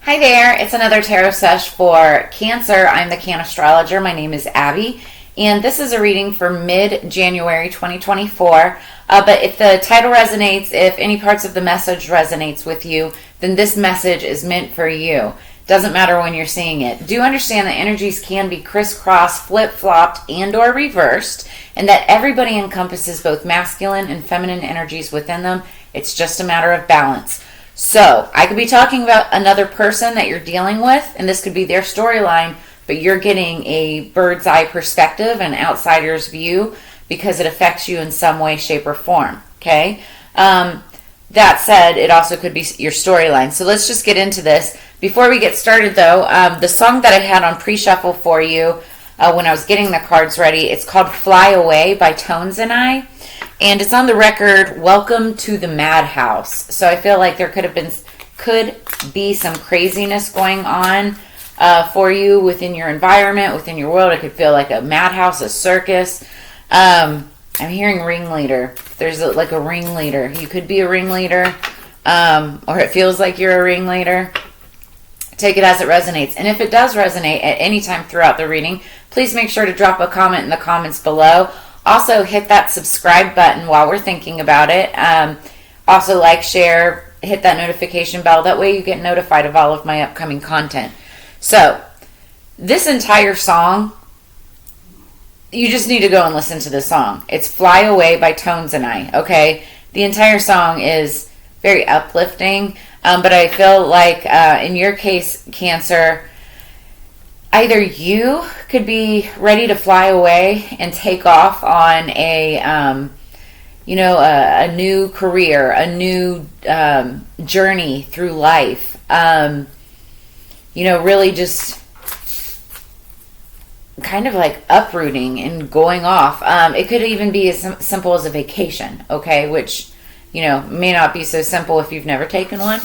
Hi there, it's another tarot sesh for Cancer. I'm the Cannastrologer. My name is Abby, and this is a reading for mid-January 2024. But if the title resonates, if any parts of the message resonates with you, then this message is meant for you. Doesn't matter when you're seeing it. Do understand that energies can be crisscrossed, flip-flopped, and or reversed, and that everybody encompasses both masculine and feminine energies within them. It's just a matter of balance. So, I could be talking about another person that you're dealing with, and this could be their storyline, but you're getting a bird's eye perspective, an outsider's view, because it affects you in some way, shape, or form, okay? That said, it also could be your storyline. So let's just get into this. Before we get started, though, the song that I had on pre-shuffle for you when I was getting the cards ready, it's called Fly Away by Tones and I. And it's on the record, Welcome to the Madhouse. So I feel like there could be some craziness going on for you within your environment, within your world. It could feel like a madhouse, a circus. I'm hearing ringleader. There's a ringleader. You could be a ringleader, or it feels like you're a ringleader. Take it as it resonates. And if it does resonate at any time throughout the reading, please make sure to drop a comment in the comments below. Also, hit that subscribe button while we're thinking about it. Also, like, share, hit that notification bell. That way you get notified of all of my upcoming content. So, this entire song, you just need to go and listen to the song. It's Fly Away by Tones and I, okay? The entire song is very uplifting, but I feel like in your case, Cancer, either you could be ready to fly away and take off on a new career, a new journey through life. Really just kind of like uprooting and going off. It could even be as simple as a vacation, okay? Which, may not be so simple if you've never taken one,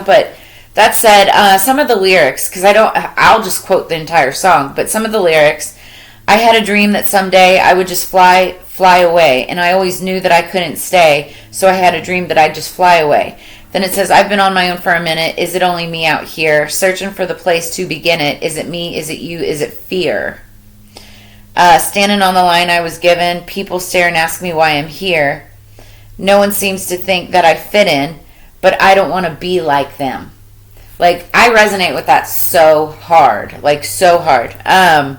but that said, some of the lyrics, because I'll just quote the entire song, but some of the lyrics, I had a dream that someday I would just fly away, and I always knew that I couldn't stay, so I had a dream that I'd just fly away. Then it says, I've been on my own for a minute, is it only me out here, searching for the place to begin it, is it me, is it you, is it fear? Standing on the line I was given, people stare and ask me why I'm here. No one seems to think that I fit in, but I don't want to be like them. Like, I resonate with that so hard. Like, so hard. And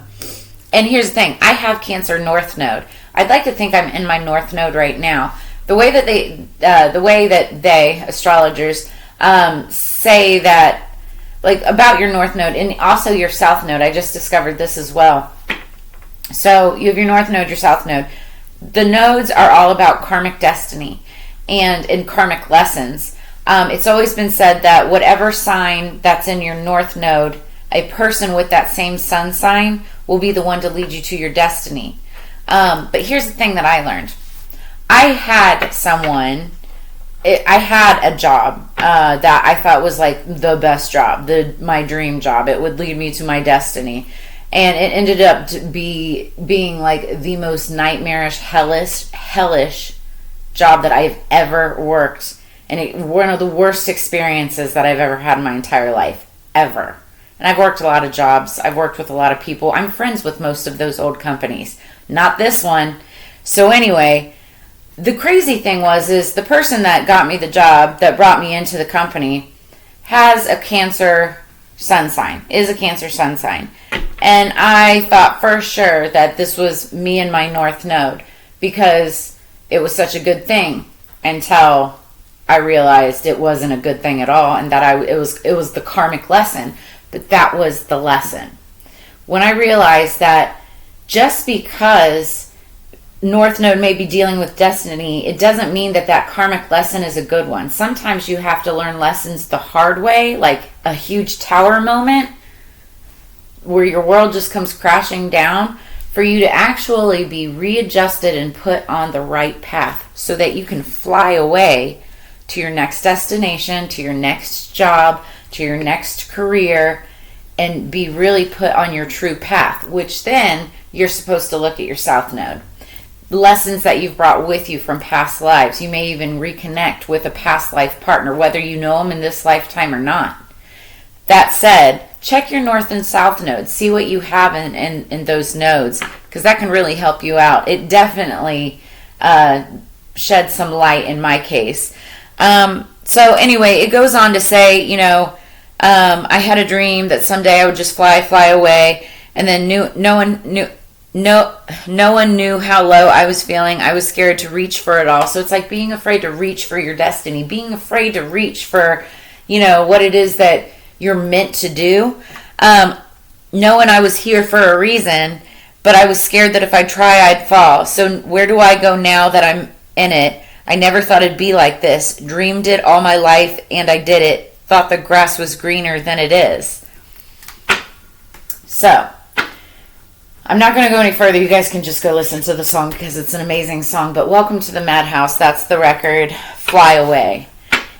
here's the thing. I have Cancer North Node. I'd like to think I'm in my North Node right now. The way that they, astrologers, say that, like, about your North Node, and also your South Node. I just discovered this as well. So, you have your North Node, your South Node. The nodes are all about karmic destiny and in karmic lessons. It's always been said that whatever sign that's in your North Node, a person with that same sun sign will be the one to lead you to your destiny. But here's the thing that I learned. I had a job that I thought was like the best job, my dream job. It would lead me to my destiny. And it ended up being like the most nightmarish, hellish job that I've ever worked. And one of the worst experiences that I've ever had in my entire life, ever. And I've worked a lot of jobs. I've worked with a lot of people. I'm friends with most of those old companies. Not this one. So anyway, the crazy thing is the person that got me the job, that brought me into the company, has a Cancer sun sign, is a Cancer sun sign. And I thought for sure that this was me and my North Node because it was such a good thing until I realized it wasn't a good thing at all, and that it was the karmic lesson, but that was the lesson. When I realized that just because North Node may be dealing with destiny, it doesn't mean that karmic lesson is a good one. Sometimes you have to learn lessons the hard way, like a huge tower moment where your world just comes crashing down, for you to actually be readjusted and put on the right path so that you can fly away to your next destination, to your next job, to your next career, and be really put on your true path, which then you're supposed to look at your South Node. Lessons that you've brought with you from past lives. You may even reconnect with a past life partner, whether you know them in this lifetime or not. That said, check your north and south nodes. See what you have in those nodes, because that can really help you out. It definitely shed some light in my case. So anyway, it goes on to say, I had a dream that someday I would just fly away, and then no one knew how low I was feeling. I was scared to reach for it all. So it's like being afraid to reach for your destiny, being afraid to reach for, what it is that you're meant to do. Knowing I was here for a reason, but I was scared that if I try, I'd fall. So where do I go now that I'm in it? I never thought it'd be like this. Dreamed it all my life, and I did it. Thought the grass was greener than it is. So, I'm not going to go any further. You guys can just go listen to the song because it's an amazing song. But welcome to the Madhouse. That's the record, Fly Away.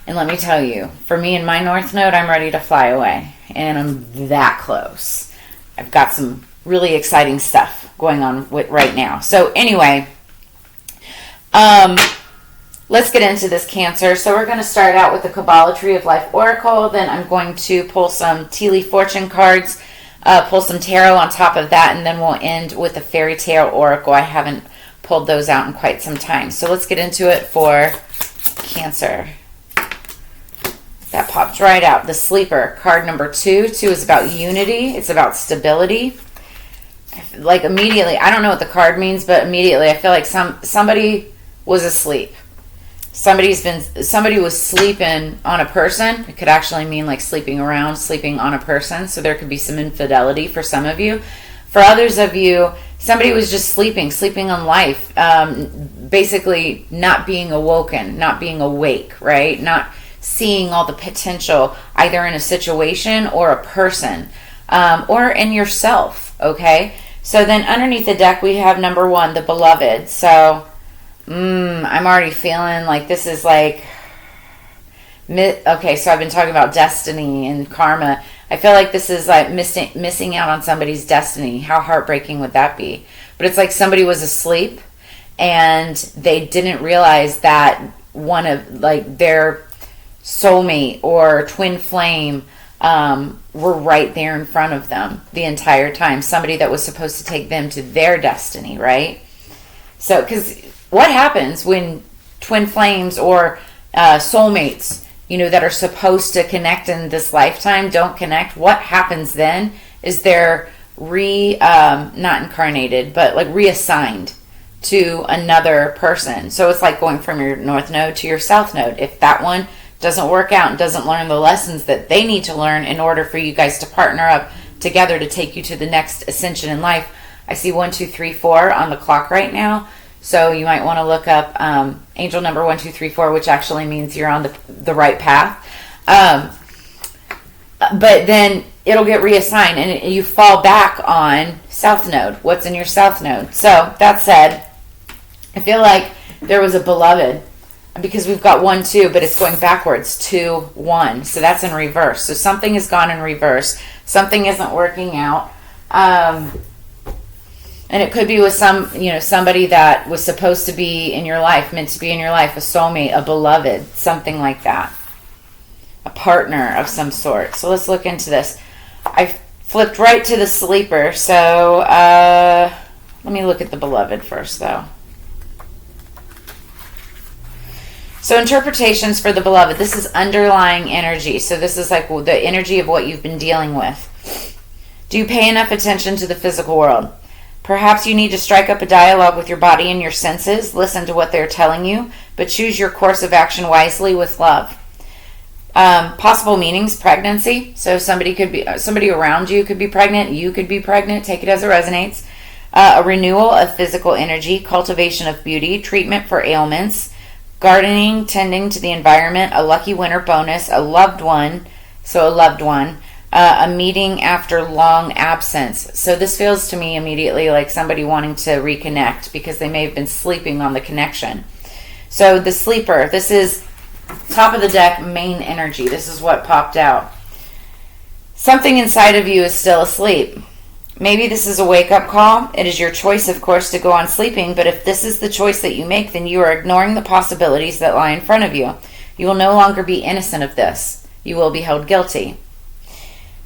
And let me tell you, for me and my North Node, I'm ready to fly away. And I'm that close. I've got some really exciting stuff going on right now. So anyway, let's get into this Cancer. So we're going to start out with the Kabbalah Tree of Life Oracle. Then I'm going to pull some tea leaf fortune cards, pull some tarot on top of that, and then we'll end with the Faerytale Oracle. I haven't pulled those out in quite some time. So let's get into it for Cancer. That popped right out. The Sleeper, card number 2. 2 is about unity. It's about stability. Like immediately, I don't know what the card means, but immediately I feel like somebody was asleep. Somebody was sleeping on a person. It could actually mean like sleeping around, sleeping on a person. So there could be some infidelity for some of you. For others of you, somebody was just sleeping on life. Basically not being awoken, not being awake, right? Not seeing all the potential either in a situation or a person, or in yourself, okay? So then underneath the deck we have number 1, the Beloved. So I'm already feeling like this is like, okay, so I've been talking about destiny and karma. I feel like this is like missing out on somebody's destiny. How heartbreaking would that be? But it's like somebody was asleep and they didn't realize that one of like their soulmate or twin flame were right there in front of them the entire time. Somebody that was supposed to take them to their destiny, right? So, because what happens when twin flames or soulmates, that are supposed to connect in this lifetime don't connect? What happens then is they're not incarnated, but like reassigned to another person. So it's like going from your North Node to your South Node. If that one doesn't work out and doesn't learn the lessons that they need to learn in order for you guys to partner up together to take you to the next ascension in life. I see 1, 2, 3, 4 on the clock right now. So you might want to look up angel number 1, 2, 3, 4, which actually means you're on the right path. But then it'll get reassigned and you fall back on South Node. What's in your South Node? So that said, I feel like there was a Beloved because we've got 1, 2, but it's going backwards, 2, 1. So that's in reverse. So something has gone in reverse. Something isn't working out. And it could be with somebody that was supposed to be in your life, meant to be in your life, a soulmate, a beloved, something like that. A partner of some sort. So let's look into this. I flipped right to the Sleeper. So let me look at the Beloved first, though. So interpretations for the Beloved. This is underlying energy. So this is like the energy of what you've been dealing with. Do you pay enough attention to the physical world? Perhaps you need to strike up a dialogue with your body and your senses. Listen to what they're telling you, but choose your course of action wisely with love. Possible meanings: pregnancy. So somebody around you could be pregnant. You could be pregnant. Take it as it resonates. A renewal of physical energy, cultivation of beauty, treatment for ailments, gardening, tending to the environment, a lucky winter bonus, a loved one. So a loved one. A meeting after long absence. So this feels to me immediately like somebody wanting to reconnect because they may have been sleeping on the connection. So the Sleeper, this is top of the deck, main energy. This is what popped out. Something inside of you is still asleep. Maybe this is a wake-up call. It is your choice, of course, to go on sleeping, but if this is the choice that you make, then you are ignoring the possibilities that lie in front of you. You will no longer be innocent of this. You will be held guilty.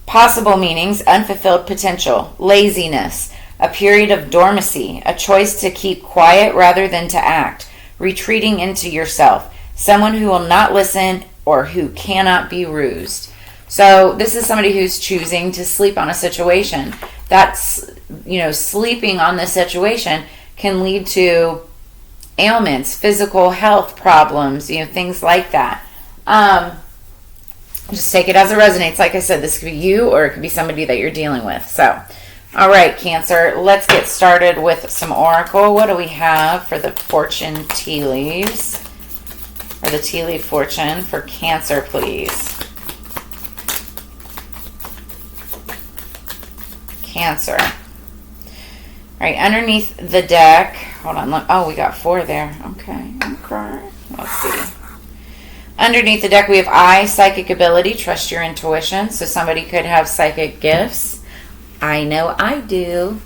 Possible meanings: unfulfilled potential, laziness, a period of dormancy, a choice to keep quiet rather than to act, retreating into yourself, someone who will not listen or who cannot be rused. So this is somebody who's choosing to sleep on a situation. That's, sleeping on this situation can lead to ailments, physical health problems, things like that. Just take it as it resonates. Like I said, this could be you or it could be somebody that you're dealing with. So, all right, Cancer, let's get started with some Oracle. What do we have for the fortune tea leaves? Or the tea leaf fortune for Cancer, please. Cancer. All right, underneath the deck, hold on, look. Oh, we got 4 there. Okay. Let's see. Underneath the deck, we have psychic ability, trust your intuition. So somebody could have psychic gifts. I know I do.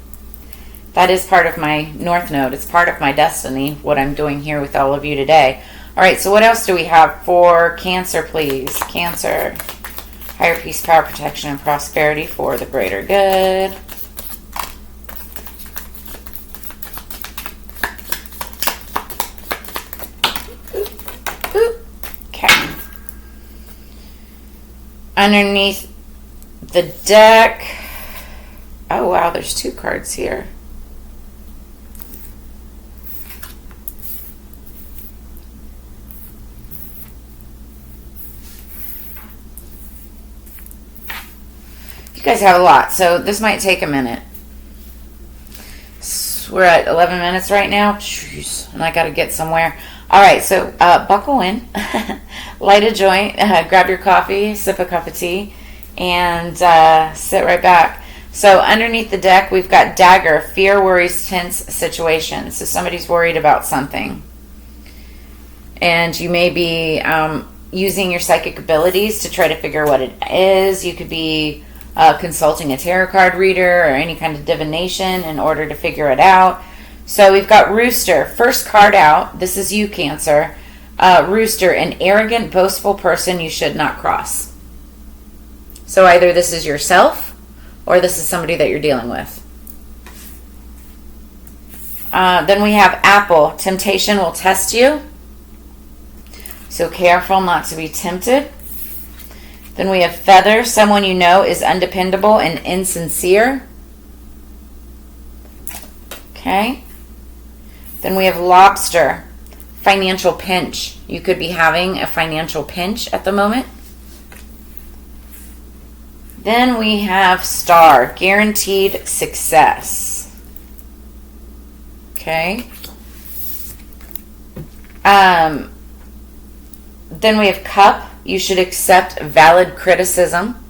That is part of my North Node. It's part of my destiny, what I'm doing here with all of you today. All right, so what else do we have for Cancer, please? Cancer. Higher peace, power, protection, and prosperity for the greater good. Okay. Underneath the deck. Oh, wow, there's 2 cards here. You guys have a lot, so this might take a minute. We're at 11 minutes right now. Jeez, and I got to get somewhere. All right, so buckle in, light a joint, grab your coffee, sip a cup of tea, and sit right back. So underneath the deck, we've got Dagger, fear, worries, tense situations. So somebody's worried about something. And you may be using your psychic abilities to try to figure what it is. You could be consulting a tarot card reader or any kind of divination in order to figure it out. So we've got Rooster, first card out. This is you, Cancer. Rooster, an arrogant, boastful person you should not cross. So either this is yourself or this is somebody that you're dealing with. Then we have Apple, temptation will test you. So careful not to be tempted. Then we have Feather, someone you know is undependable and insincere. Okay. Then we have Lobster, financial pinch. You could be having a financial pinch at the moment. Then we have Star, guaranteed success. Okay. Then we have Cup, you should accept valid criticism.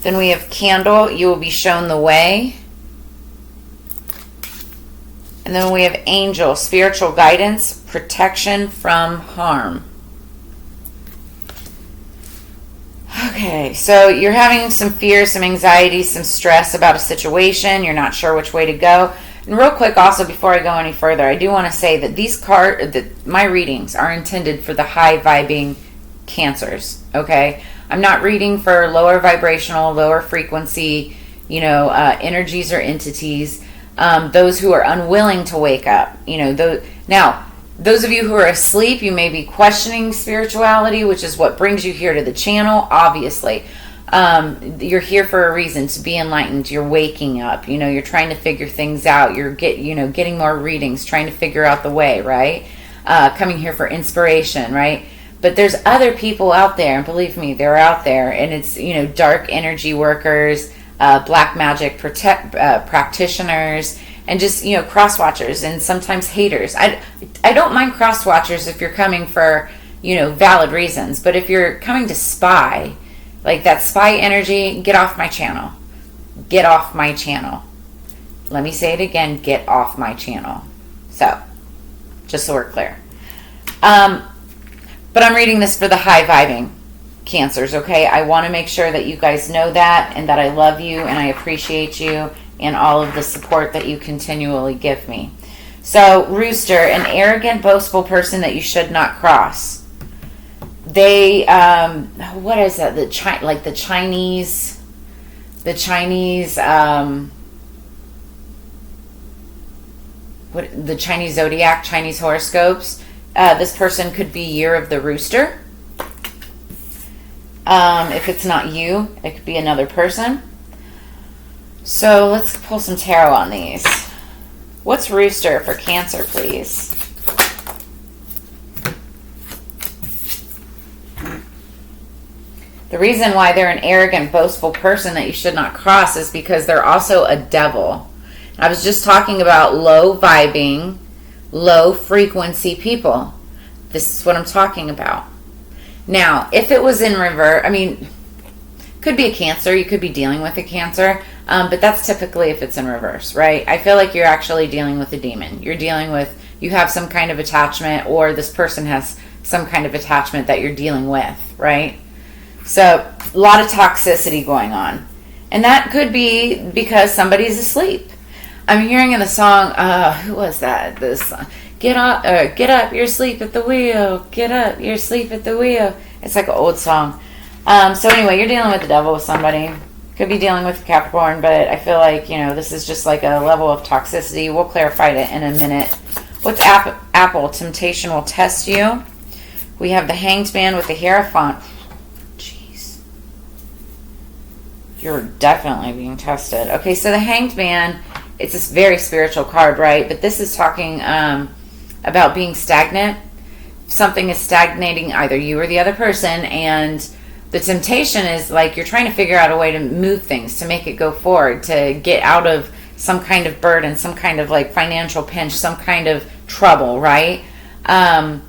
Then we have Candle, you will be shown the way. And then we have Angel, spiritual guidance, protection from harm. Okay, so you're having some fear, some anxiety, some stress about a situation. You're not sure which way to go. And real quick, also, before I go any further, I do want to say that my readings are intended for the high vibing Cancers. Okay, I'm not reading for lower vibrational, lower frequency, energies or entities. Those who are unwilling to wake up. Those of you who are asleep, you may be questioning spirituality, which is what brings you here to the channel, obviously. You're here for a reason, to be enlightened. You're waking up. You're trying to figure things out. You're getting more readings, trying to figure out the way, right? Coming here for inspiration, right? But there's other people out there, and believe me, they're out there, and it's, dark energy workers, black magic practitioners, and just, cross-watchers and sometimes haters. I don't mind cross-watchers if you're coming for, valid reasons. But if you're coming to spy, like that spy energy, get off my channel. Get off my channel. Let me say it again, get off my channel. So, just so we're clear. But I'm reading this for the high-vibing Cancers, okay? I want to make sure that you guys know that and that I love you and I appreciate you and all of the support that you continually give me. So, Rooster, an arrogant, boastful person that you should not cross. they what is that, the Chinese the Chinese Zodiac, Chinese horoscopes. This person could be Year of the Rooster. If it's not you, it could be another person. So let's pull some tarot on these. What's Rooster for Cancer, please? The reason why they're an arrogant, boastful person that you should not cross is because they're also a devil. I was just talking about low vibing, low frequency people. This is what I'm talking about. Now, if it was in reverse, I mean, could be a Cancer. You could be dealing with a Cancer, but that's typically if it's in reverse, right? I feel like you're actually dealing with a demon. You're dealing with, you have some kind of attachment, or this person has some kind of attachment that you're dealing with, right? So, a lot of toxicity going on. And that could be because somebody's asleep. I'm hearing in the song, who was that? This song. Get up, you're asleep at the wheel. Get up, you're asleep at the wheel. It's like an old song. So anyway, you're dealing with the devil with somebody. Could be dealing with Capricorn, but I feel like, this is just like a level of toxicity. We'll clarify it in a minute. What's Apple? Temptation will test you. We have the Hanged Man with the Hierophant. Jeez. You're definitely being tested. Okay, so the Hanged Man, it's this very spiritual card, right? But this is talking about being stagnant. Something is stagnating, either you or the other person, and the temptation is like you're trying to figure out a way to move things, to make it go forward, to get out of some kind of burden, some kind of like financial pinch, some kind of trouble, right? And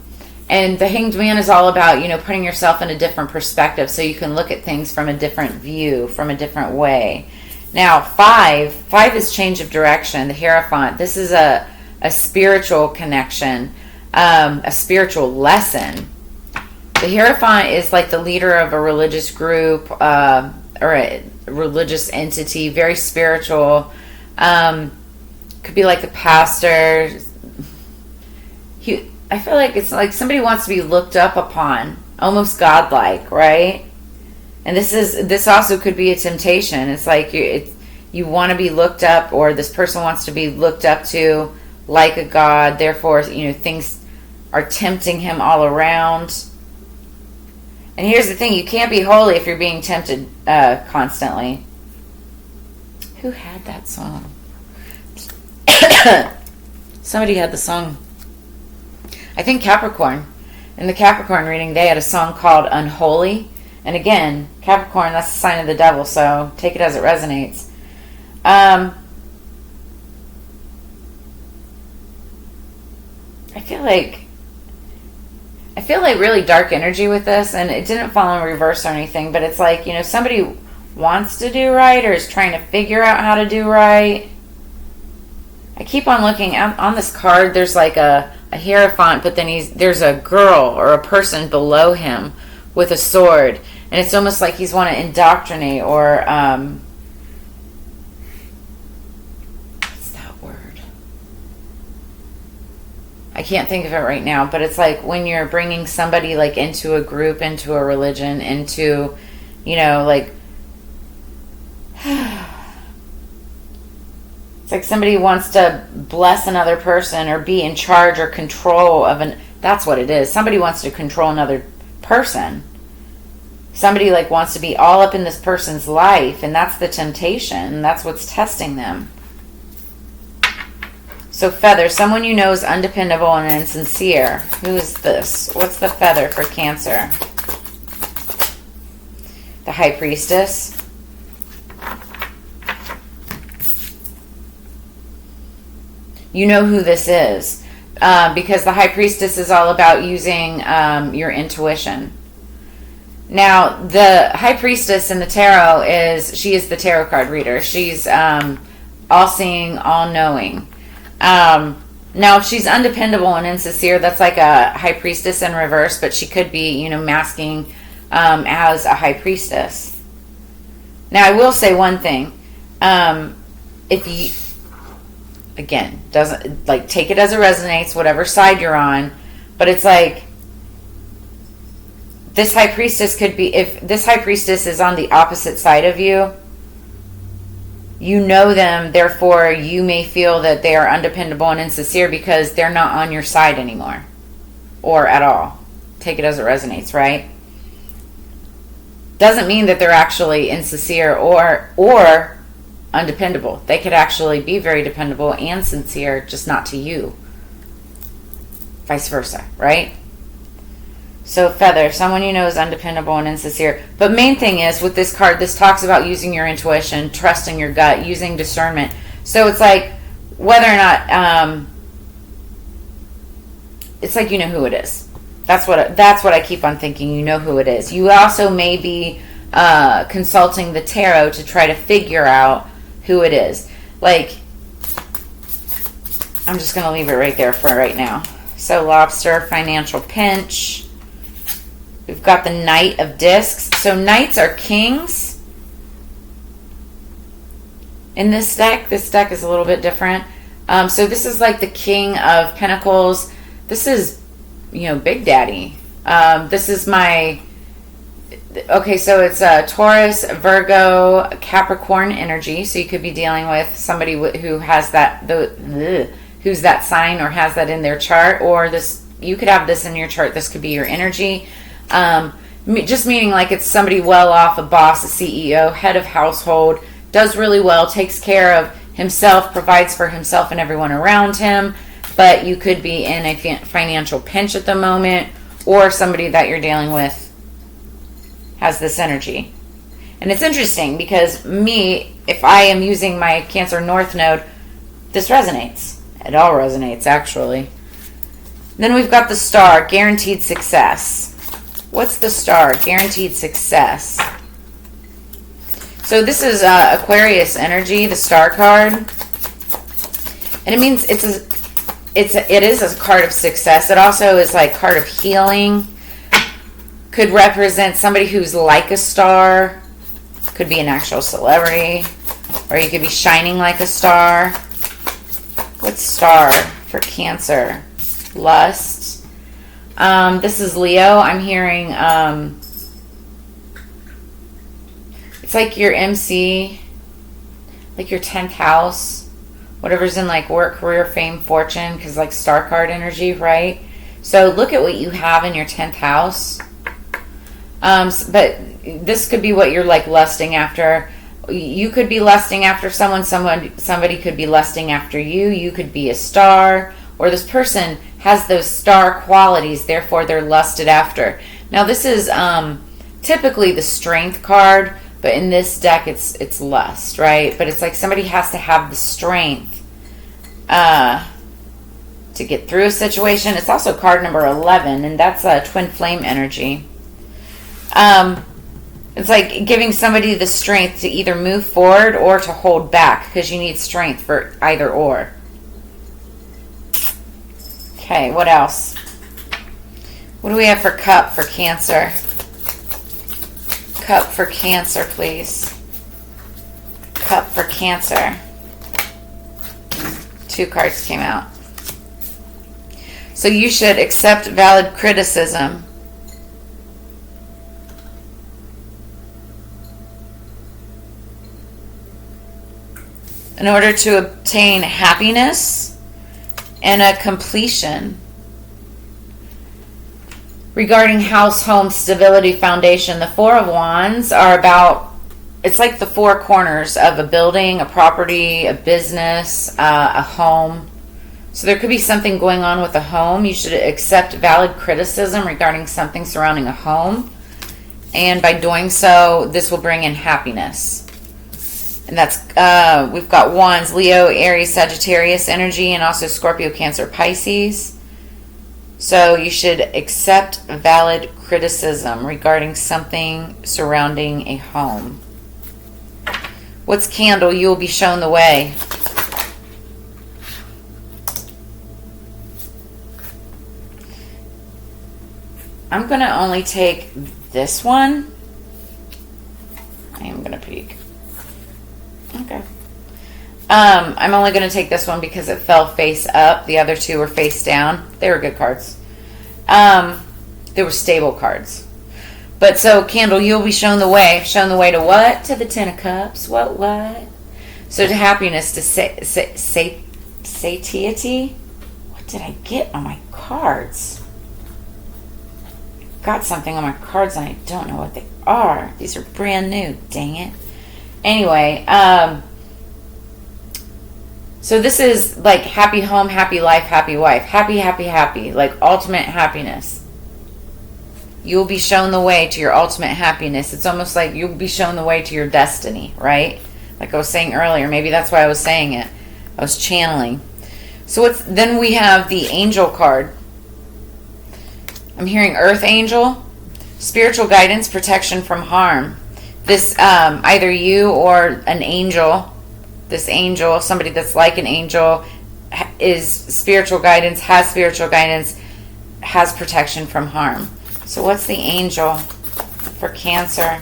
the Hanged Man is all about, putting yourself in a different perspective so you can look at things from a different view, from a different way. Now, five is change of direction, the Hierophant. This is a spiritual connection, a spiritual lesson. The Hierophant is like the leader of a religious group or a religious entity, very spiritual. Could be like the pastor. I feel like it's like somebody wants to be looked up upon, almost godlike, right? And this also could be a temptation. It's like you want to be looked up, or this person wants to be looked up to like a god. Therefore, things are tempting him all around. And here's the thing: you can't be holy if you're being tempted constantly. Who had that song? Somebody had the song. I think Capricorn. In the Capricorn reading, they had a song called Unholy. And again, Capricorn, that's the sign of the devil, so take it as it resonates. I feel like really dark energy with this, and it didn't fall in reverse or anything, but it's like, somebody wants to do right or is trying to figure out how to do right. I keep on looking on this card. There's like a Hierophant, but then there's a girl or a person below him with a sword, and it's almost like he's want to indoctrinate or what's that word? I can't think of it right now, but it's like when you're bringing somebody like into a group, into a religion, into like it's like somebody wants to bless another person or be in charge or control of that's what it is. Somebody wants to control another person. Somebody like wants to be all up in this person's life, and that's the temptation. That's what's testing them. So Feather, someone you know is undependable and insincere. Who is this? What's the Feather for Cancer? The High Priestess. You know who this is, because the High Priestess is all about using your intuition. Now, the High Priestess in the tarot she is the tarot card reader. She's all-seeing, all-knowing. Now, if she's undependable and insincere, that's like a High Priestess in reverse, but she could be, masking as a High Priestess. Now, I will say one thing. If you... Again, doesn't like take it as it resonates, whatever side you're on, but it's like this High Priestess could be, if this High Priestess is on the opposite side of you, you know them, therefore you may feel that they are undependable and insincere because they're not on your side anymore, or at all. Take it as it resonates, right? Doesn't mean that they're actually insincere or undependable. They could actually be very dependable and sincere, just not to you. Vice versa, right? So Feather, someone you know is undependable and insincere. But main thing is, with this card, this talks about using your intuition, trusting your gut, using discernment. So it's like, whether or not, it's like you know who it is. That's what I keep on thinking. You know who it is. You also may be consulting the tarot to try to figure out who it is. Like, I'm just going to leave it right there for right now. So Lobster, financial pinch. We've got the Knight of Discs. So Knights are kings in this deck. This deck is a little bit different. So this is like the King of Pentacles. This is, Big Daddy. This is my... Okay, so it's Taurus, Virgo, Capricorn energy. So you could be dealing with somebody who has that... who's that sign or has that in their chart. Or this, you could have this in your chart. This could be your energy. Just meaning like it's somebody well off, a boss, a CEO, head of household, does really well, takes care of himself, provides for himself and everyone around him. But you could be in a financial pinch at the moment, or somebody that you're dealing with has this energy. And it's interesting because if I am using my Cancer North node, this resonates. It all resonates, actually. Then we've got the Star, guaranteed success. What's the Star? Guaranteed success. So this is Aquarius energy, the Star card. And it means it is a card of success. It also is like card of healing. Could represent somebody who's like a star. Could be an actual celebrity. Or you could be shining like a star. What's Star for Cancer? Lust. This is Leo. I'm hearing it's like your MC, like your 10th house, whatever's in like work, career, fame, fortune, because like Star card energy, right? So look at what you have in your 10th house. But this could be what you're like lusting after. You could be lusting after somebody could be lusting after you. You could be a star, or this person has those star qualities, therefore they're lusted after. Now this is typically the strength card, but in this deck it's lust, right? But it's like somebody has to have the strength to get through a situation. It's also card number 11, and that's twin flame energy. It's like giving somebody the strength to either move forward or to hold back, because you need strength for either or. Okay, what else? What do we have for Cup for Cancer? Cup for Cancer, please. Cup for Cancer. 2 cards came out. So you should accept valid criticism. In order to obtain happiness and a completion. Regarding house, home, stability, foundation, the 4 of Wands are about, it's like the 4 corners of a building, a property, a business, a home. So there could be something going on with a home. You should accept valid criticism regarding something surrounding a home. And by doing so, this will bring in happiness. And that's, we've got Wands, Leo, Aries, Sagittarius energy, and also Scorpio, Cancer, Pisces. So you should accept valid criticism regarding something surrounding a home. What's Candle? You will be shown the way. I'm going to only take this one. I am going to peek. Okay. I'm only going to take this one because it fell face up. The other 2 were face down. They were good cards. They were stable cards. But so, Candle, you'll be shown the way. Shown the way to what? To the Ten of Cups. What? So to happiness, to satiety. What did I get on my cards? Got something on my cards and I don't know what they are. These are brand new. Dang it. Anyway, so this is like happy home, happy life, happy wife. Happy. Like ultimate happiness. You'll be shown the way to your ultimate happiness. It's almost like you'll be shown the way to your destiny, right? Like I was saying earlier. Maybe that's why I was saying it. I was channeling. So then we have the angel card. I'm hearing Earth Angel, spiritual guidance, protection from harm. This, either you or an angel, this angel, somebody that's like an angel, is spiritual guidance, has protection from harm. So what's the angel for Cancer?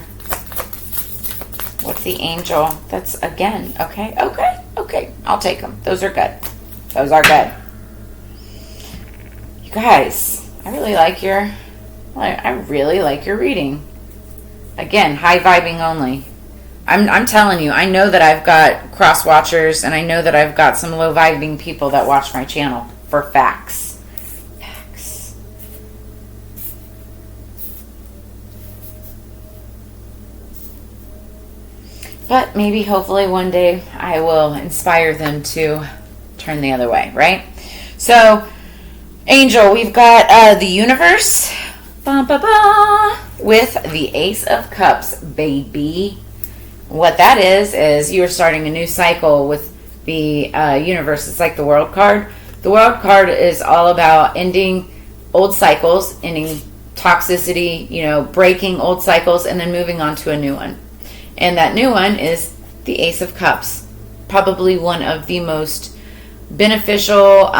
What's the angel? That's, again, okay. I'll take them. Those are good. You guys, I really like your reading. Again, high vibing only. I'm telling you, I know that I've got cross watchers and I know that I've got some low vibing people that watch my channel for facts. But maybe, hopefully, one day I will inspire them to turn the other way, right? So, Angel, we've got the universe with the Ace of Cups, baby. What that is you're starting a new cycle with the universe. It's like the World card. The World card is all about ending old cycles, ending toxicity, breaking old cycles, and then moving on to a new one. And that new one is the Ace of Cups. Probably one of the most beneficial,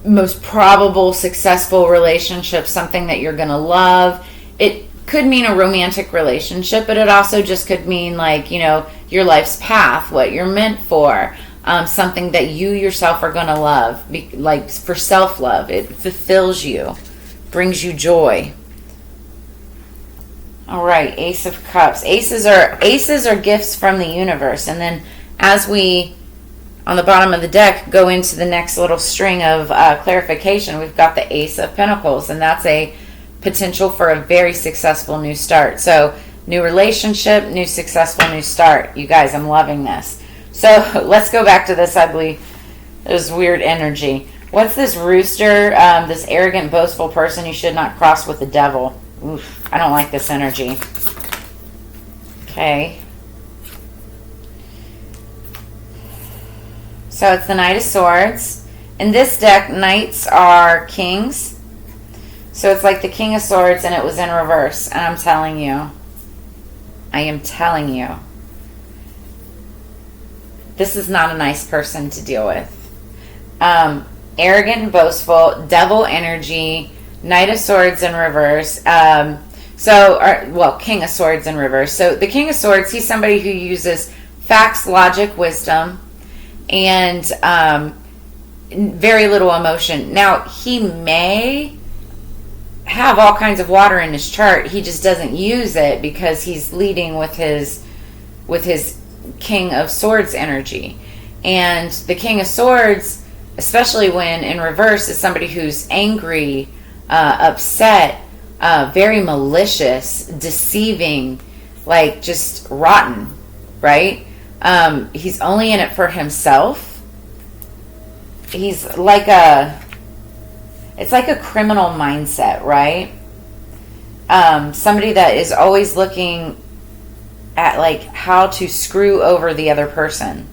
most probable successful relationships, something that you're going to love. It could mean a romantic relationship, but it also just could mean like, your life's path, what you're meant for, something that you yourself are going to love, like for self-love. It fulfills you, brings you joy. All right, Ace of Cups. Aces are gifts from the universe. And then as we, on the bottom of the deck, go into the next little string of clarification, we've got the Ace of Pentacles. And that's a potential for a very successful new start. So, new relationship, new successful new start. You guys, I'm loving this. So, let's go back to this weird energy. What's this rooster, this arrogant, boastful person you should not cross with the devil? Oof, I don't like this energy. Okay. So it's the Knight of Swords. In this deck, knights are kings. So it's like the King of Swords and it was in reverse. And I'm telling you. This is not a nice person to deal with. Arrogant and boastful, devil energy, Knight of Swords in reverse. King of Swords in reverse. So the King of Swords, he's somebody who uses facts, logic, wisdom, and very little emotion. Now, he may have all kinds of water in his chart. He just doesn't use it because he's leading with his King of Swords energy. And the King of Swords, especially when in reverse, is somebody who's angry, upset, very malicious, deceiving, like just rotten, right? He's only in it for himself. He's like it's like a criminal mindset, right? Somebody that is always looking at like how to screw over the other person.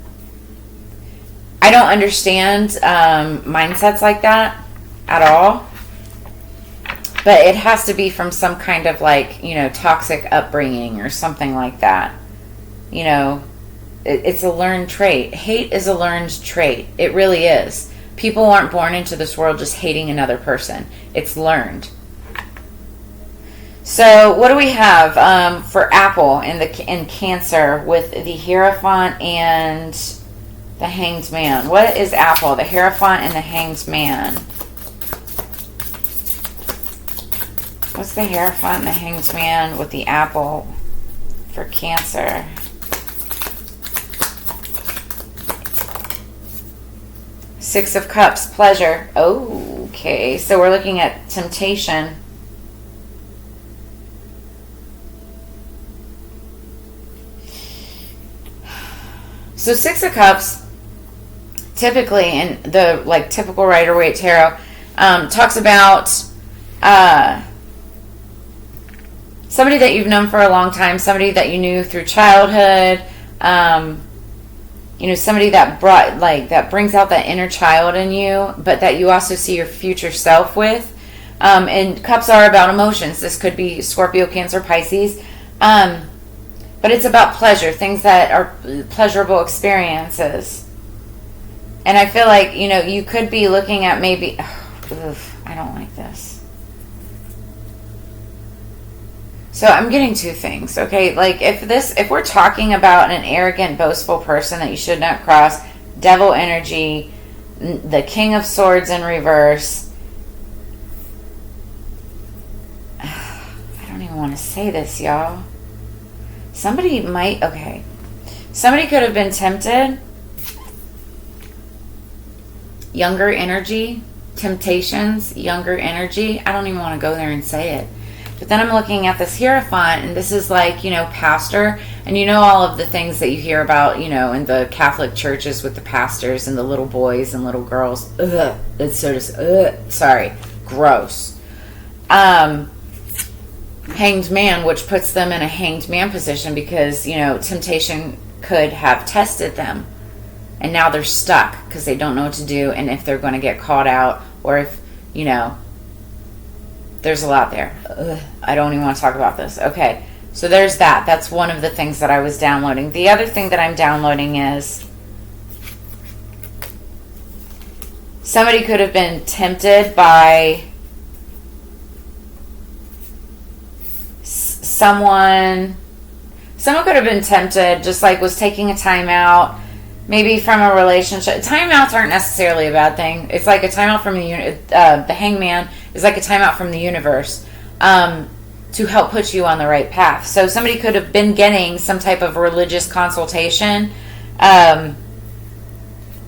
I don't understand mindsets like that at all. But it has to be from some kind of like, toxic upbringing or something like that. It's a learned trait. Hate is a learned trait. It really is. People aren't born into this world just hating another person. It's learned. So what do we have for Apple in Cancer with the Hierophant and the Hanged Man? What is Apple? The Hierophant and the Hanged Man. What's the Hierophant and the Hanged Man with the apple for Cancer? Six of Cups, pleasure. Okay, so we're looking at temptation. So Six of Cups, typically in the typical Rider-Waite Tarot, talks about somebody that you've known for a long time, somebody that you knew through childhood, somebody that that brings out that inner child in you, but that you also see your future self with. And cups are about emotions. This could be Scorpio, Cancer, Pisces. But it's about pleasure, things that are pleasurable experiences. And I feel like, you could be looking at maybe... I don't like this. So I'm getting two things, okay? If we're talking about an arrogant, boastful person that you should not cross, devil energy, the King of Swords in reverse. I don't even want to say this, y'all. Somebody could have been tempted. Younger energy, temptations, younger energy. I don't even want to go there and say it. But then I'm looking at this Hierophant, and this is pastor. And all of the things that you hear about, in the Catholic churches with the pastors and the little boys and little girls. Ugh. It's so just, sorry. Gross. Hanged Man, which puts them in a hanged man position because, temptation could have tested them. And now they're stuck because they don't know what to do and if they're going to get caught out or if, there's a lot there. Ugh, I don't even want to talk about this. Okay, so there's that. That's one of the things that I was downloading. The other thing that I'm downloading is somebody could have been tempted by someone could have been tempted, just was taking a time out, maybe from a relationship. Timeouts aren't necessarily a bad thing. It's like a timeout from the hangman is like a timeout from the universe to help put you on the right path. So somebody could have been getting some type of religious consultation, and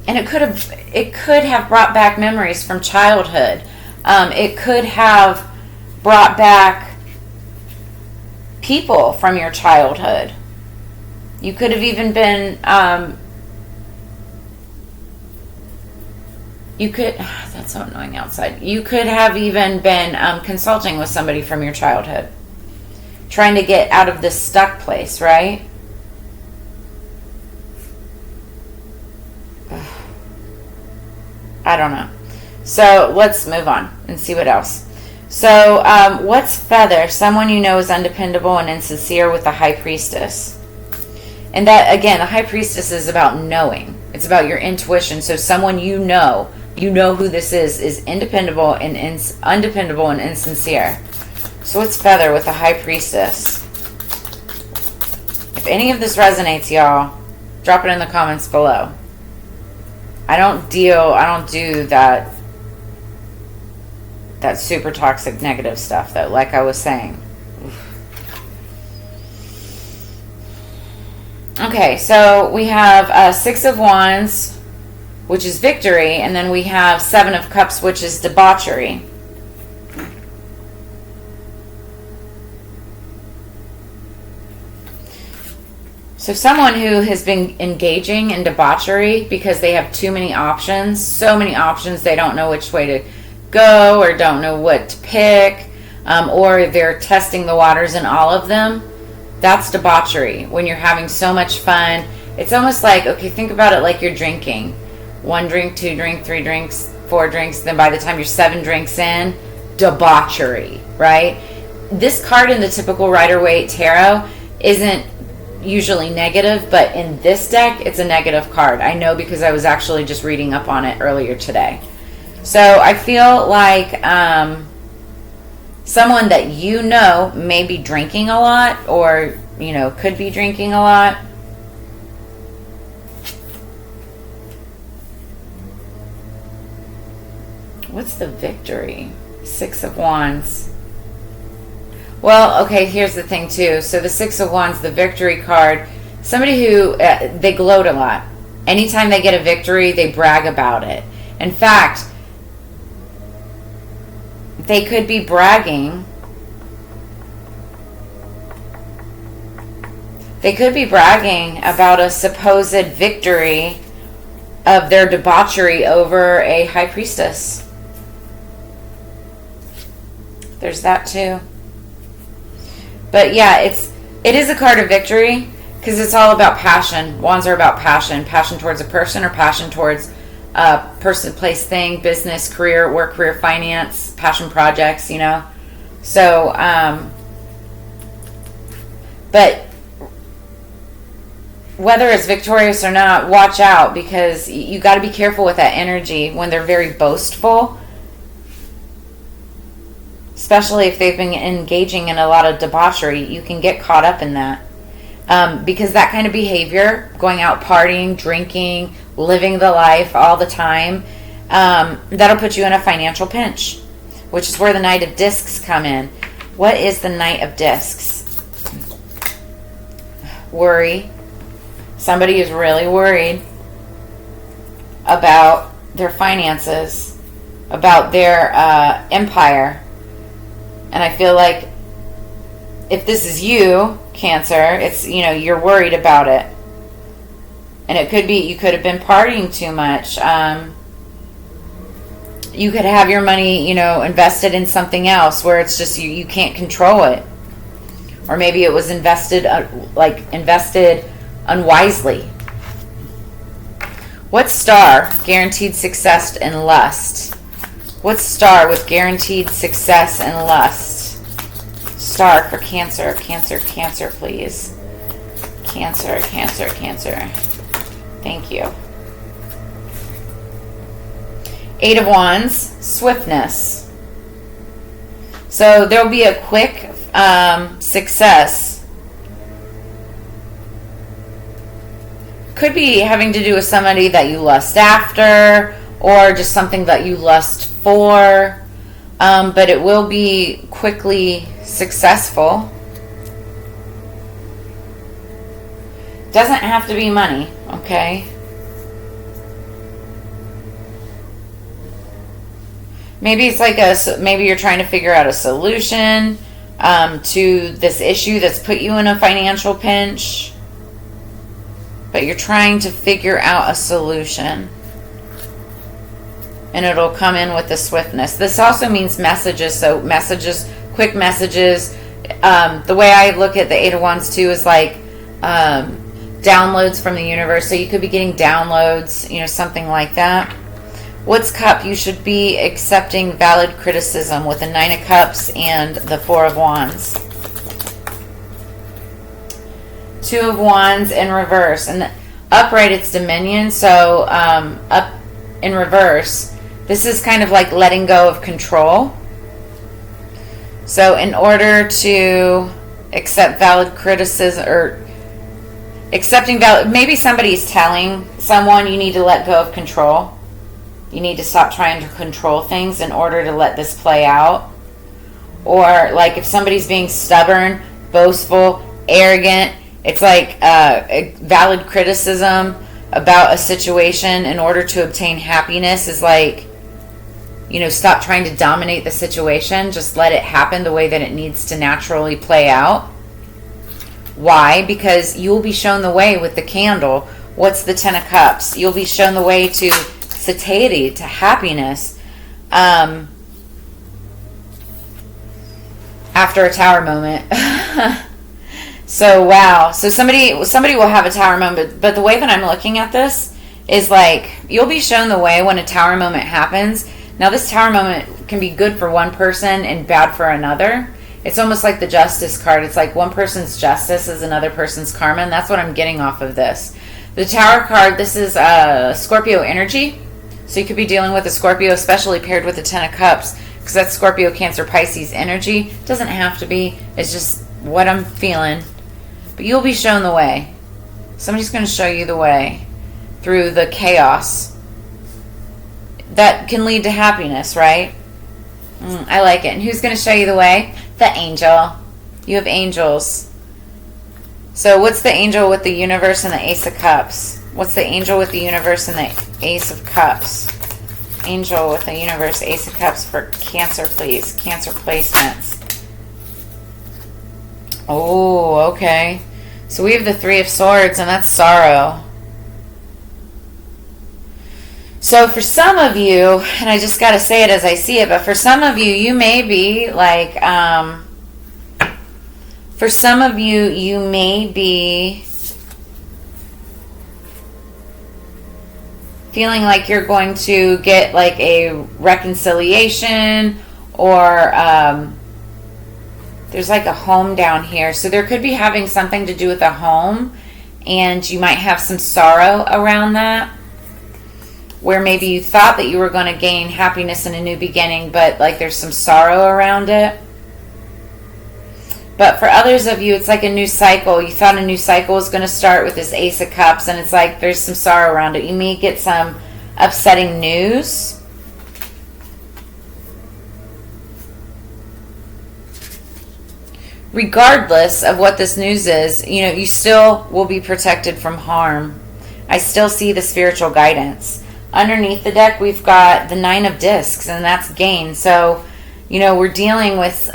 it could have brought back memories from childhood. It could have brought back people from your childhood. You could have even been that's so annoying outside. You could have even been consulting with somebody from your childhood, trying to get out of this stuck place, right? I don't know. So let's move on and see what else. So what's Feather? Someone you know is undependable and insincere with the High Priestess. And that, again, the High Priestess is about knowing. It's about your intuition. So someone you know who this is undependable and undependable and insincere. So what's Feather with the High Priestess? If any of this resonates, y'all, drop it in the comments below. I don't do that super toxic negative stuff, though, like I was saying. Okay, so we have Six of Wands, which is victory, and then we have Seven of Cups, which is debauchery. So someone who has been engaging in debauchery because they have too many options, so many options, they don't know which way to go or don't know what to pick, or they're testing the waters in all of them. That's debauchery. When you're having so much fun, it's almost like, okay, think about it like you're drinking. 1 drink, 2 drink, 3 drinks, 4 drinks, then by the time you're 7 drinks in, debauchery, right? This card in the typical Rider-Waite Tarot isn't usually negative, but in this deck, it's a negative card. I know because I was actually just reading up on it earlier today. So I feel like someone that you know may be drinking a lot or, could be drinking a lot. What's the victory? 6 of Wands. Well, okay, here's the thing too. So the Six of Wands, the victory card, somebody who, they gloat a lot. Anytime they get a victory, they brag about it. In fact, they could be bragging. They could be bragging about a supposed victory of their debauchery over a high priestess. There's that too. But yeah, it is a card of victory because it's all about passion. Wands are about passion. Passion towards a person or passion towards a person, place, thing, business, career, work, career, finance, passion projects, you know. So, but whether it's victorious or not, watch out, because you got to be careful with that energy when they're very boastful, especially if they've been engaging in a lot of debauchery. You can get caught up in that, because that kind of behavior, going out partying, drinking, living the life all the time, that'll put you in a financial pinch, which is where the Knight of Discs come in. What is the Knight of Discs? Worry. Somebody is really worried about their finances, about their empire. And I feel like if this is you, Cancer, it's, you know, you're worried about it. And it could be you could have been partying too much. You could have your money, you know, invested in something else where it's just you can't control it. Or maybe it was invested unwisely. What's star? Guaranteed success and lust. What's star with guaranteed success and lust? Star for Cancer. Cancer, Cancer, please. Cancer, Cancer, Cancer. Thank you. Eight of Wands, swiftness. So there'll be a quick success. Could be having to do with somebody that you lust after, or just something that you lust for, but it will be quickly successful. Doesn't have to be money, okay? Maybe it's like maybe you're trying to figure out a solution to this issue that's put you in a financial pinch. But you're trying to figure out a solution. And it'll come in with the swiftness. This also means messages. So messages, quick messages. The way I look at the Eight of Wands too is like downloads from the universe. So you could be getting downloads, you know, something like that. What's Cup? You should be accepting valid criticism with the Nine of Cups and the Four of Wands. Two of Wands in reverse, and upright it's Dominion. So up in reverse, this is kind of like letting go of control. So in order to accept valid criticism, or accepting valid, maybe somebody's telling someone you need to let go of control. You need to stop trying to control things in order to let this play out. Or like if somebody's being stubborn, boastful, arrogant, it's like a valid criticism about a situation in order to obtain happiness is like, you know, stop trying to dominate the situation. Just let it happen the way that it needs to naturally play out. Why? Because you'll be shown the way with the candle. What's the Ten of Cups? You'll be shown the way to satiety, to happiness. After a Tower moment. So wow, so somebody will have a Tower moment, but the way that I'm looking at this is like you'll be shown the way when a Tower moment happens. Now this Tower moment can be good for one person and bad for another. It's almost like the Justice card. It's like one person's justice is another person's karma, and that's what I'm getting off of this. The Tower card, this is Scorpio energy, so you could be dealing with a Scorpio, especially paired with the Ten of Cups, because that's Scorpio, Cancer, Pisces energy. It doesn't have to be. It's just what I'm feeling. But you'll be shown the way. Somebody's going to show you the way through the chaos. That can lead to happiness, right? I like it. And who's going to show you the way? The angel. You have angels. So what's the angel with the universe and the Ace of Cups? What's the angel with the universe and the Ace of Cups? Angel with the universe, Ace of Cups for Cancer, please. Cancer placements. Oh, okay. So we have the Three of Swords, and that's sorrow. So for some of you, and I just got to say it as I see it, but for some of you, you may be like, for some of you, you may be feeling like you're going to get like a reconciliation, or there's like a home down here. So there could be having something to do with a home, and you might have some sorrow around that, where maybe you thought that you were going to gain happiness in a new beginning, but like there's some sorrow around it. But for others of you, it's like a new cycle. You thought a new cycle was going to start with this Ace of Cups, and it's like there's some sorrow around it. You may get some upsetting news. Regardless of what this news is, you know, you still will be protected from harm. I still see the spiritual guidance. Underneath the deck, we've got the Nine of Discs, and that's gain. So, you know, we're dealing with,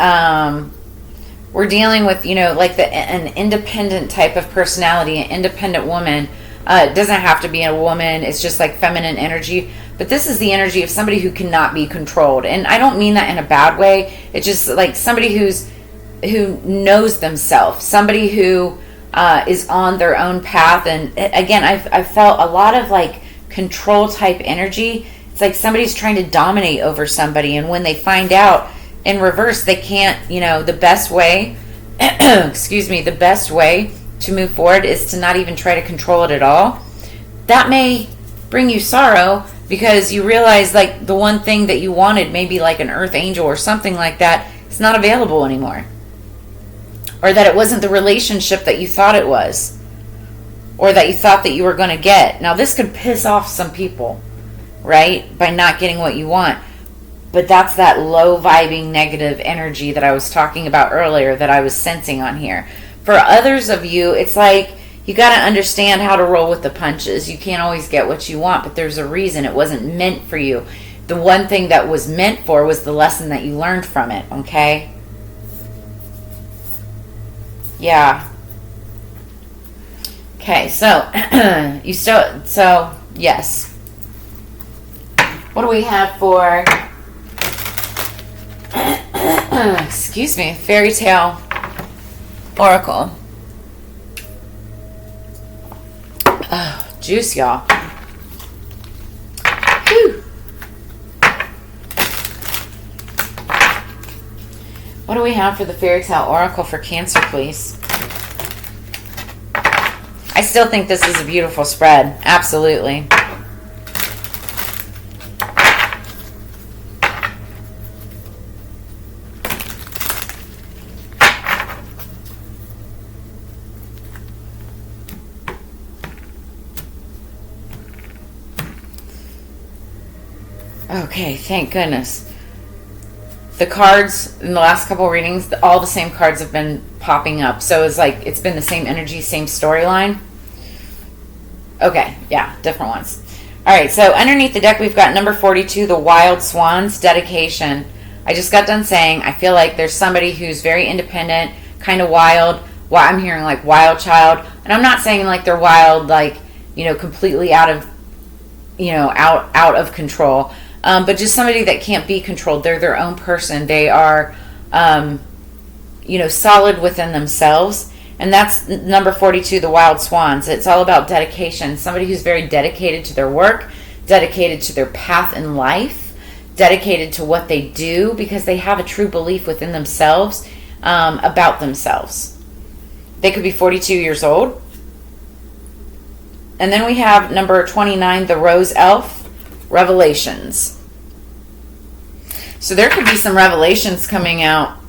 you know, like an independent type of personality, an independent woman. It doesn't have to be a woman. It's just like feminine energy. But this is the energy of somebody who cannot be controlled. And I don't mean that in a bad way. It's just like somebody who knows themselves, somebody who is on their own path. And again, I've felt a lot of like control type energy. It's like somebody's trying to dominate over somebody, and when they find out in reverse they can't, you know, the best way the best way to move forward is to not even try to control it at all. That may bring you sorrow, because you realize like the one thing that you wanted, maybe like an earth angel or something like that, is not available anymore. Or that it wasn't the relationship that you thought it was, or that you thought that you were going to get. Now this could piss off some people, right, by not getting what you want. But that's that low vibing negative energy that I was talking about earlier, that I was sensing on here. For others of you, it's like you got to understand how to roll with the punches. You can't always get what you want, but there's a reason. It wasn't meant for you. The one thing that was meant for was the lesson that you learned from it, okay? Yeah. Okay, so yes. What do we have for excuse me, Faerytale Oracle? Oh, juice, y'all. Whew. What do we have for the Faerytale Oracle for Cancer, please? I still think this is a beautiful spread. Absolutely. Okay, thank goodness. The cards in the last couple readings, all the same cards have been popping up. So it's like it's been the same energy, same storyline. Okay, yeah, different ones. All right, so underneath the deck, we've got number 42, the Wild Swans, dedication. I just got done saying I feel like there's somebody who's very independent, kind of wild. Well, I'm hearing like wild child. And I'm not saying like they're wild, like, you know, completely out of control. But just somebody that can't be controlled. They're their own person. They are, solid within themselves. And that's number 42, the Wild Swans. It's all about dedication. Somebody who's very dedicated to their work, dedicated to their path in life, dedicated to what they do, because they have a true belief within themselves about themselves. They could be 42 years old. And then we have number 29, the Rose Elf, revelations. So there could be some revelations coming out.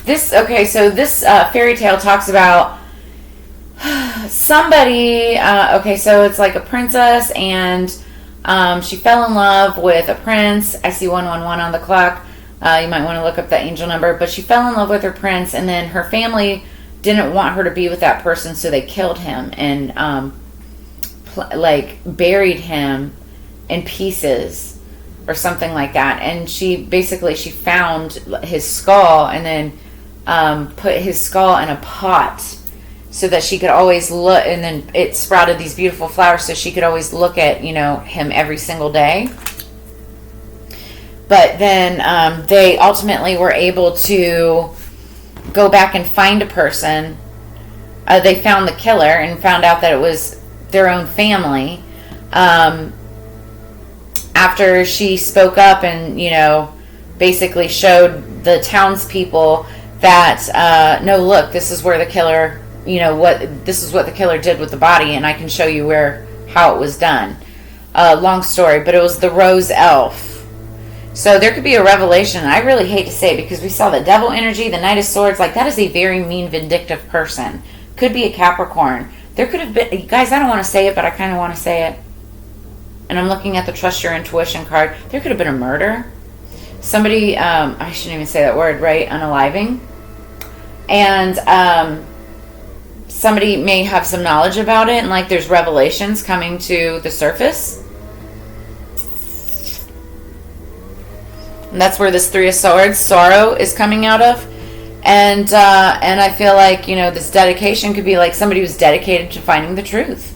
This fairy tale talks about somebody, so it's like a princess, and she fell in love with a prince. I see 111 on the clock. You might want to look up that angel number. But she fell in love with her prince, and then her family didn't want her to be with that person, so they killed him and buried him in pieces or something like that. And she found his skull and then put his skull in a pot so that she could always look, and then it sprouted these beautiful flowers so she could always look at, him every single day. But then they ultimately were able to go back and find a person. They found the killer and found out that it was their own family. After she spoke up and, basically showed the townspeople that, no, look, this is where the killer, this is what the killer did with the body, and I can show you how it was done. Long story, but it was the Rose Elf. So there could be a revelation. I really hate to say it because we saw the devil energy, the Knight of Swords. Like, that is a very mean, vindictive person. Could be a Capricorn. There could have been, guys, I don't want to say it, but I kind of want to say it. And I'm looking at the Trust Your Intuition card. There could have been a murder. Somebody, I shouldn't even say that word, right? Unaliving. And somebody may have some knowledge about it, and like there's revelations coming to the surface. And that's where this Three of Swords, sorrow, is coming out of. And I feel like, this dedication could be like somebody who's dedicated to finding the truth.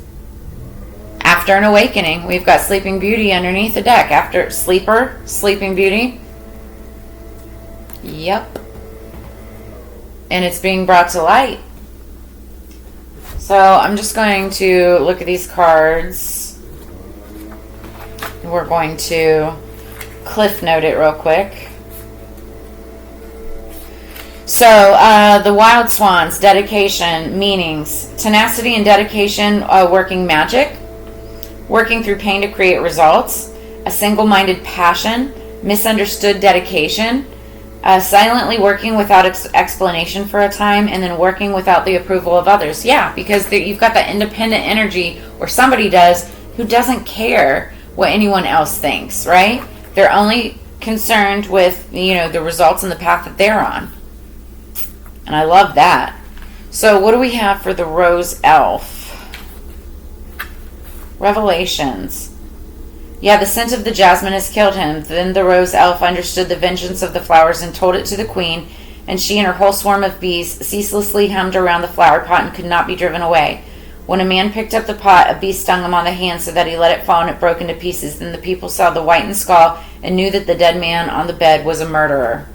After an awakening, we've got Sleeping Beauty underneath the deck. After Sleeping Beauty. Yep. And it's being brought to light. So I'm just going to look at these cards. We're going to cliff note it real quick. So the Wild Swans, dedication, meanings, tenacity and dedication, working magic, working through pain to create results, a single-minded passion, misunderstood dedication, silently working without explanation for a time, and then working without the approval of others. Yeah, because you've got that independent energy, or somebody does, who doesn't care what anyone else thinks, right? They're only concerned with, the results and the path that they're on. And I love that. So what do we have for the Rose Elf? Revelations. Yeah, the scent of the jasmine has killed him. Then the Rose Elf understood the vengeance of the flowers and told it to the queen, and she and her whole swarm of bees ceaselessly hummed around the flower pot and could not be driven away. When a man picked up the pot, a bee stung him on the hand so that he let it fall and it broke into pieces. Then the people saw the whitened skull and knew that the dead man on the bed was a murderer.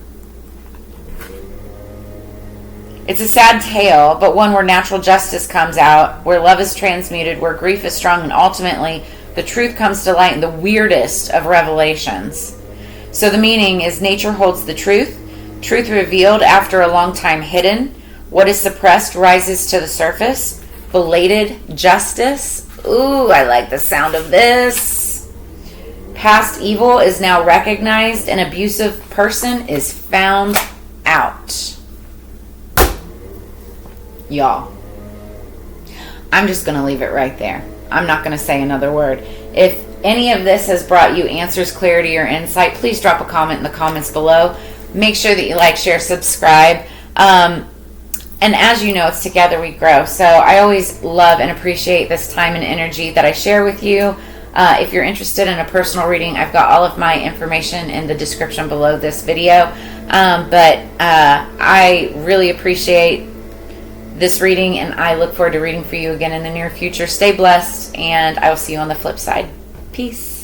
It's a sad tale, but one where natural justice comes out, where love is transmuted, where grief is strong, and ultimately the truth comes to light in the weirdest of revelations. So the meaning is nature holds the truth revealed after a long time hidden. What is suppressed rises to the surface. Belated justice. Ooh, I like the sound of this. Past evil is now recognized. An abusive person is found out. Y'all, I'm just going to leave it right there. I'm not going to say another word. If any of this has brought you answers, clarity, or insight, please drop a comment in the comments below. Make sure that you like, share, subscribe. And as you know, it's together we grow. So I always love and appreciate this time and energy that I share with you. If you're interested in a personal reading, I've got all of my information in the description below this video. But I really appreciate this reading, and I look forward to reading for you again in the near future. Stay blessed, and I will see you on the flip side. Peace.